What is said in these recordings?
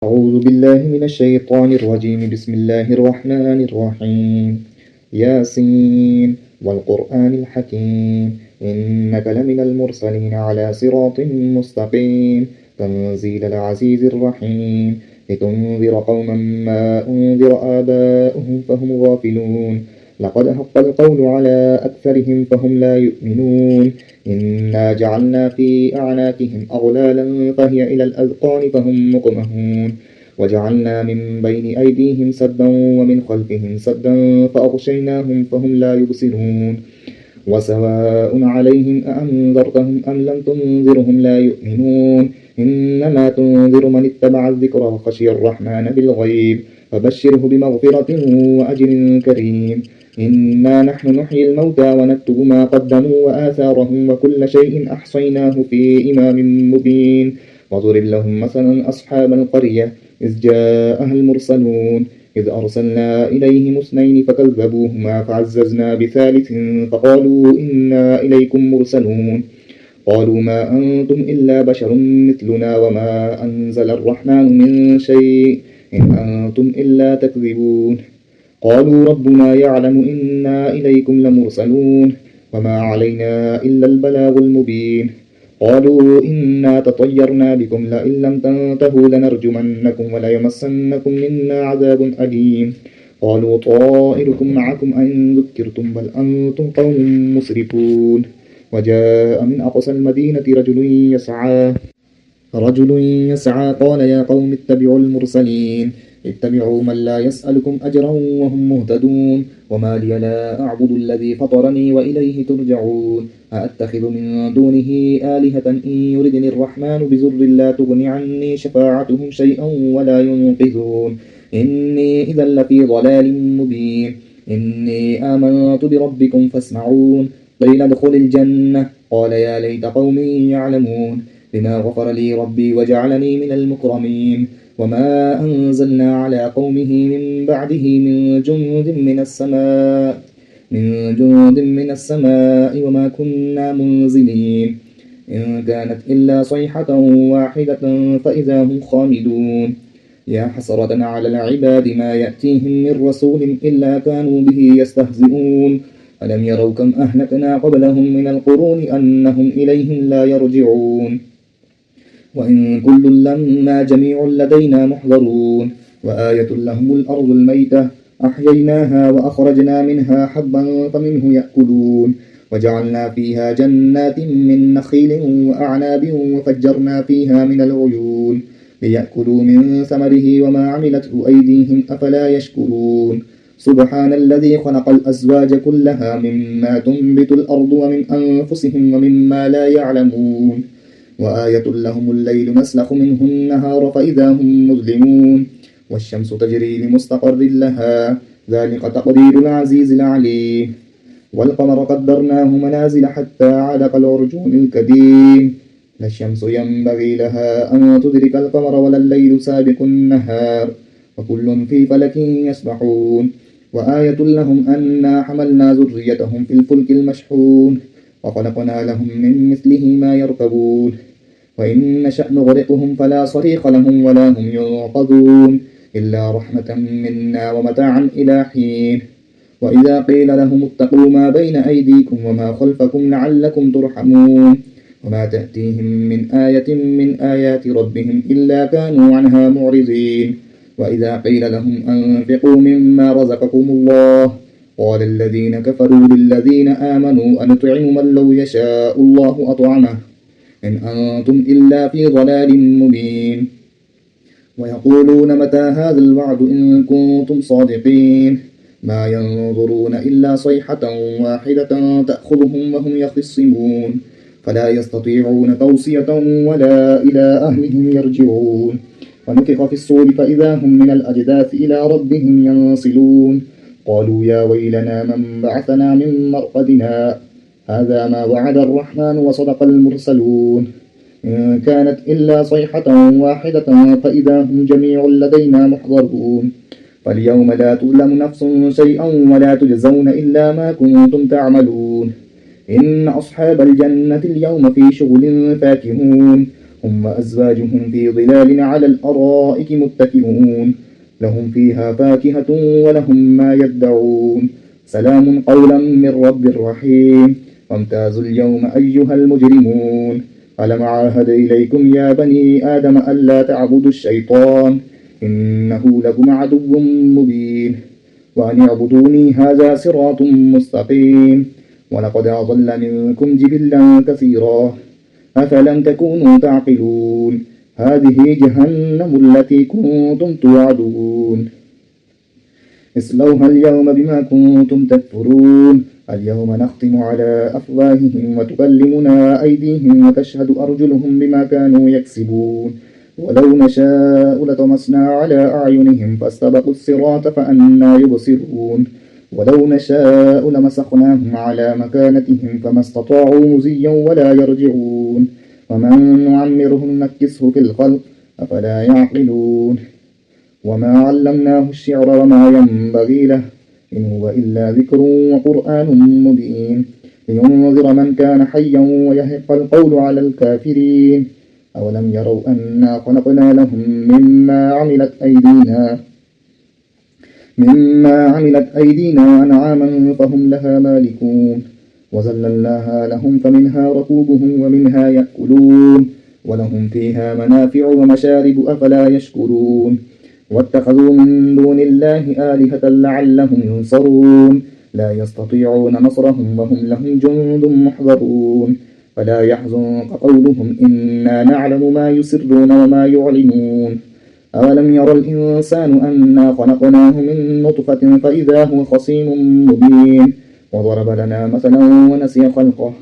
أعوذ بالله من الشيطان الرجيم. بسم الله الرحمن الرحيم. ياسين والقرآن الحكيم إنك لمن المرسلين على صراط مستقيم تنزيل العزيز الرحيم لتنذر قوما ما أنذر آباؤهم فهم غافلون لقد حق القول على أكثرهم فهم لا يؤمنون إنا جعلنا في أعناقهم أغلالا فهي إلى الأذقان فهم مقمحون وجعلنا من بين أيديهم سدا ومن خلفهم سدا فأغشيناهم فهم لا يبصرون وسواء عليهم أأنذرتهم أم لم تنذرهم لا يؤمنون إنما تنذر من اتبع الذكر وخشي الرحمن بالغيب فبشره بمغفرة وأجر كريم. إنا نحن نحيي الموتى ونكتب ما قدموا وآثارهم وكل شيء أحصيناه في إمام مبين. وضرب لهم مثلا أصحاب القرية إذ جاءها المرسلون إذ أرسلنا إليهم اثنين فكذبوهما فعززنا بثالث فقالوا إنا إليكم مرسلون قالوا ما أنتم إلا بشر مثلنا وما أنزل الرحمن من شيء إن أنتم إلا تكذبون. قالوا ربنا يعلم إنا إليكم لمرسلون وما علينا إلا البلاغ المبين. قالوا إنا تطيرنا بكم لئن لم تنتهوا لنرجمنكم وليمسنكم منا عذاب أليم. قالوا طائركم معكم أئن ذكرتم بل أنتم قوم مسرفون. وجاء من أقصى المدينة رجل يسعى قال يا قوم اتبعوا المرسلين اتبعوا من لا يسألكم أجرا وهم مهتدون. وما لي لا أعبد الذي فطرني وإليه ترجعون. أأتخذ من دونه آلهة إن يردني الرحمن بزر لا تغن عني شفاعتهم شيئا ولا ينقذون. إني إذا لفي ضلال مبين. إني آمنت بربكم فاسمعون. قيل ادخل الجنة قال يا ليت قومي يعلمون بما غفر لي ربي وجعلني من المكرمين. وما أنزلنا على قومه من بعده من جند من السماء وما كنا منزلين. إن كانت إلا صيحة واحدة فإذا هم خامدون. يا حسرة على العباد ما يأتيهم من رسول إلا كانوا به يستهزئون. ألم يروا كم أهلكنا قبلهم من القرون أنهم إليهم لا يرجعون. وإن كل لما جميع لدينا محضرون. وآية لهم الأرض الميتة أحييناها وأخرجنا منها حبا فمنه يأكلون. وجعلنا فيها جنات من نخيل وأعناب وفجرنا فيها من العيون ليأكلوا من ثمره وما عملته أيديهم أفلا يشكرون. سبحان الذي خلق الأزواج كلها مما تنبت الأرض ومن أنفسهم ومما لا يعلمون. وآية لهم الليل نسلخ منه النهار فإذا هم مظلمون. والشمس تجري لمستقر لها ذلك تقدير العزيز العليم. والقمر قدرناه منازل حتى عاد كالعرجون القديم. لا الشمس ينبغي لها أن تدرك القمر ولا الليل سابق النهار وكل في فلك يسبحون. وآية لهم أنا حملنا ذريتهم في الفلك المشحون وخلقنا لهم من مثله ما يركبون. وإن نشأ نغرقهم فلا صريخ لهم ولا هم ينقذون إلا رحمة منا ومتاعا إلى حين. وإذا قيل لهم اتقوا ما بين أيديكم وما خلفكم لعلكم ترحمون. وما تأتيهم من آية من آيات ربهم إلا كانوا عنها معرضين. وإذا قيل لهم أنفقوا مما رزقكم الله قال الذين كفروا للذين آمنوا أنطعم من لو يشاء الله أطعمه إن أنتم إلا في ضلال مبين. ويقولون متى هذا الوعد إن كنتم صادقين. ما ينظرون إلا صيحة واحدة تأخذهم وهم يخصمون فلا يستطيعون توصية ولا إلى أهلهم يرجعون. ونفخ في الصور فإذا هم من الأجداث إلى ربهم ينصلون. قالوا يا ويلنا من بعثنا من مرقدنا هذا ما وعد الرحمن وصدق المرسلون. إن كانت إلا صيحة واحدة فإذا هم جميع لدينا محضرون. فاليوم لا تظلم نفس شيئا ولا تجزون إلا ما كنتم تعملون. إن أصحاب الجنة اليوم في شغل فاكهون. هم وأزواجهم في ظلال على الأرائك متكئون لهم فيها فاكهة ولهم ما يدعون سلام قولا من رب رحيم وامتازوا اليوم أيها المجرمون ألم عاهد إليكم يا بني آدم ألا تعبدوا الشيطان إنه لكم عدو مبين وأن اعبدوني هذا صراط مستقيم ولقد أضل منكم جبلا كثيرا أفلم تكونوا تعقلون هذه جهنم التي كنتم توعدون اصلوها اليوم بما كنتم تكفرون اليوم نختم على أفواههم وتكلمنا أيديهم وتشهد أرجلهم بما كانوا يكسبون ولو نشاء لطمسنا على أعينهم فاستبقوا الصراط فأنى يبصرون ولو نشاء لمسخناهم على مكانتهم فما استطاعوا مزيا ولا يرجعون ومن نعمره نكسه في الخلق أفلا يعقلون وما علمناه الشعر وما ينبغي له إن هو إلا ذكر وقرآن مبين لينذر من كان حيا ويحق القول على الكافرين أولم يروا أنا خلقنا لهم مما عملت أيدينا أنعاما فهم لها مالكون وذللناها لهم فمنها ركوبهم ومنها يأكلون ولهم فيها منافع ومشارب أفلا يشكرون واتخذوا من دون الله آلهة لعلهم ينصرون لا يستطيعون نصرهم وهم لهم جند محضرون فلا يحزنك قولهم إنا نعلم ما يسرون وما يعلنون أولم ير الإنسان أنا خلقناه من نطفة فإذا هو خصيم مبين وضرب لنا مثلا ونسي خلقه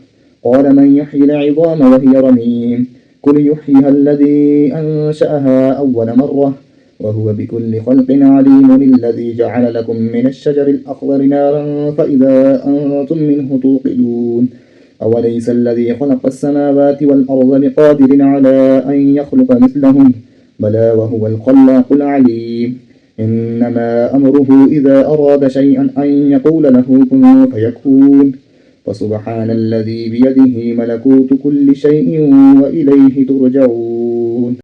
قال من يحيي العظام وهي رميم قل يحييها الذي أنشأها أول مرة وهو بكل خلق عليم الذي جعل لكم من الشجر الأخضر نارا فإذا أنتم منه توقدون أوليس الذي خلق السماوات والأرض بقادر على أن يخلق مثلهم بلى وهو الخلاق العليم إنما أمره إذا أراد شيئا أن يقول له كن فيكون فسبحان الذي بيده ملكوت كل شيء وإليه ترجعون